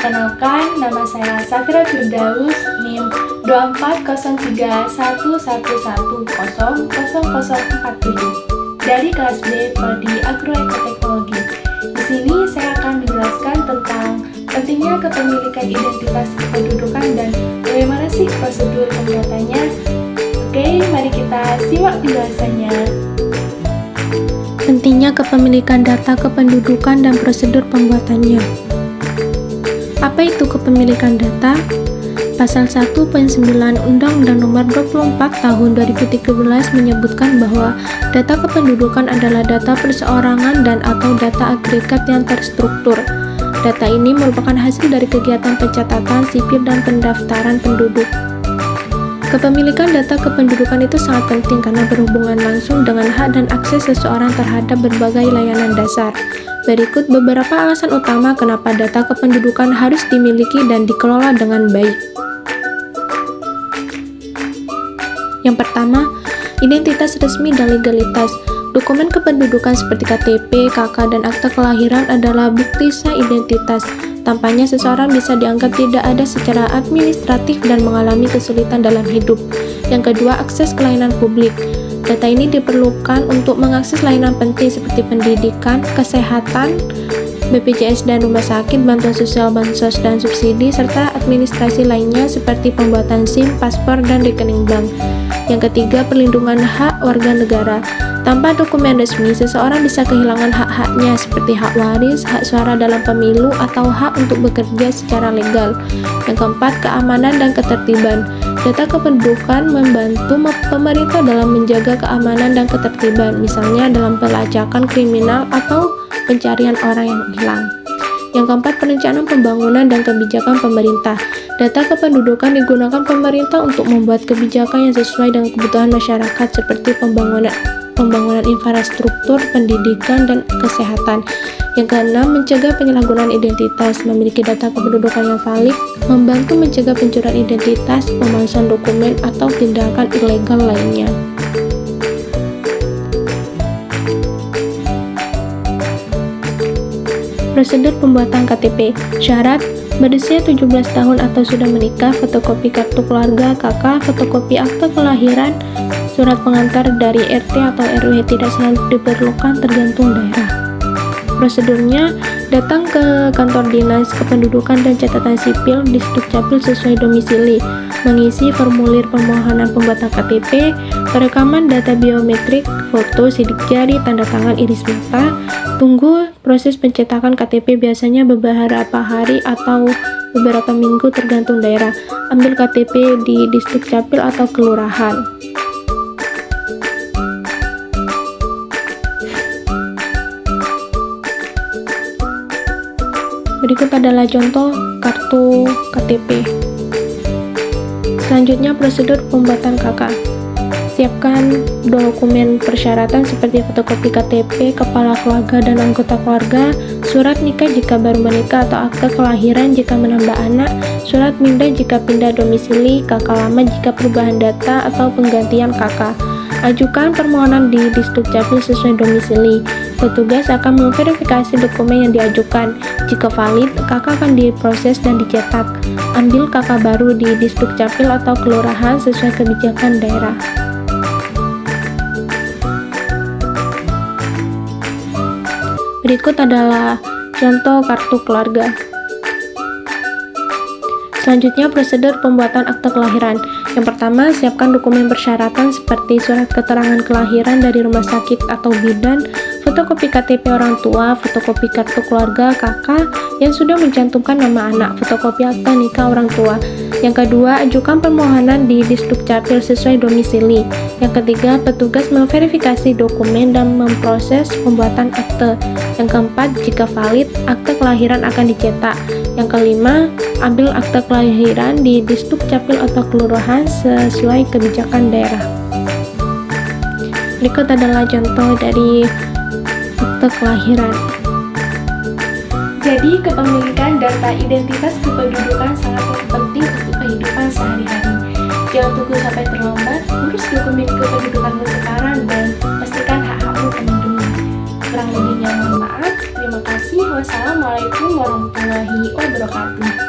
Perkenalkan, nama saya Safira Firdaus, NIM 24013111000047 dari kelas B Prodi Agroekoteknologi. Di sini saya akan menjelaskan tentang pentingnya kepemilikan identitas kependudukan dan bagaimana sih prosedur pembuatannya. Oke, mari kita simak penjelasannya. Pentingnya kepemilikan data kependudukan dan prosedur pembuatannya. Apa itu kepemilikan data? Pasal 1.9 Undang-Undang Nomor 24 Tahun 2013 menyebutkan bahwa data kependudukan adalah data perseorangan dan atau data agregat yang terstruktur. Data ini merupakan hasil dari kegiatan pencatatan sipil dan pendaftaran penduduk. Kepemilikan data kependudukan itu sangat penting karena berhubungan langsung dengan hak dan akses seseorang terhadap berbagai layanan dasar. Berikut beberapa alasan utama kenapa data kependudukan harus dimiliki dan dikelola dengan baik. Yang pertama, identitas resmi dan legalitas. Dokumen kependudukan seperti KTP, KK, dan akta kelahiran adalah bukti sah identitas. Tanpanya seseorang bisa dianggap tidak ada secara administratif dan mengalami kesulitan dalam hidup. Yang kedua, akses ke layanan publik. Data ini diperlukan untuk mengakses layanan penting seperti pendidikan, kesehatan, BPJS dan rumah sakit, bantuan sosial, bansos dan subsidi, serta administrasi lainnya seperti pembuatan SIM, paspor, dan rekening bank. Yang ketiga, perlindungan hak warga negara. Tanpa dokumen resmi, seseorang bisa kehilangan hak-haknya seperti hak waris, hak suara dalam pemilu, atau hak untuk bekerja secara legal. Yang keempat, keamanan dan ketertiban. Data kependudukan membantu pemerintah dalam menjaga keamanan dan ketertiban, misalnya dalam pelacakan kriminal atau pencarian orang yang hilang. Yang keempat, perencanaan pembangunan dan kebijakan pemerintah. Data kependudukan digunakan pemerintah untuk membuat kebijakan yang sesuai dengan kebutuhan masyarakat seperti pembangunan infrastruktur, pendidikan, dan kesehatan. Yang keenam, mencegah penyalahgunaan identitas. Memiliki data kependudukan yang valid membantu mencegah pencurian identitas, pemalsuan dokumen, atau tindakan ilegal lainnya. Prosedur pembuatan KTP. Syarat: berusia 17 tahun atau sudah menikah, fotokopi kartu keluarga KK, fotokopi akta kelahiran, surat pengantar dari RT atau RW tidak selalu diperlukan tergantung daerah. Prosedurnya, datang ke kantor dinas kependudukan dan catatan sipil di Dukcapil sesuai domisili, mengisi formulir permohonan pembuatan KTP, perekaman data biometrik, foto, sidik jari, tanda tangan, iris mata. Tunggu proses pencetakan KTP biasanya beberapa hari atau beberapa minggu tergantung daerah. Ambil KTP di Dukcapil atau kelurahan. Berikut adalah contoh kartu KTP. Selanjutnya, prosedur pembuatan KK. Siapkan dokumen persyaratan seperti fotokopi KTP, kepala keluarga dan anggota keluarga, surat nikah jika baru menikah atau akta kelahiran jika menambah anak, surat mindah jika pindah domisili, KK lama jika perubahan data atau penggantian KK. Ajukan permohonan di Dukcapil sesuai domisili. Petugas akan memverifikasi dokumen yang diajukan. Jika valid, KK akan diproses dan dicetak. Ambil KK baru di Dukcapil atau kelurahan sesuai kebijakan daerah. Berikut adalah contoh kartu keluarga. Selanjutnya, prosedur pembuatan akta kelahiran. Yang pertama, siapkan dokumen persyaratan seperti surat keterangan kelahiran dari rumah sakit atau bidan, fotokopi KTP orang tua, fotokopi kartu keluarga KK yang sudah mencantumkan nama anak, fotokopi akta nikah orang tua. Yang kedua, ajukan permohonan di Dukcapil sesuai domisili. Yang ketiga, petugas memverifikasi dokumen dan memproses pembuatan akte. Yang keempat, jika valid, akte kelahiran akan dicetak. Yang kelima, ambil akte kelahiran di Dukcapil atau kelurahan sesuai kebijakan daerah. Berikut adalah contoh dari akte kelahiran. Jadi, kepemilikan data identitas kependudukan sangat penting untuk kehidupan sehari-hari. Jangan tunggu sampai terlambat, urus dokumen kependudukanmu sekarang dan pastikan hak-hakmu terlindungi. Kurang lebihnya mohon maaf. Terima kasih. Wassalamualaikum warahmatullahi wabarakatuh.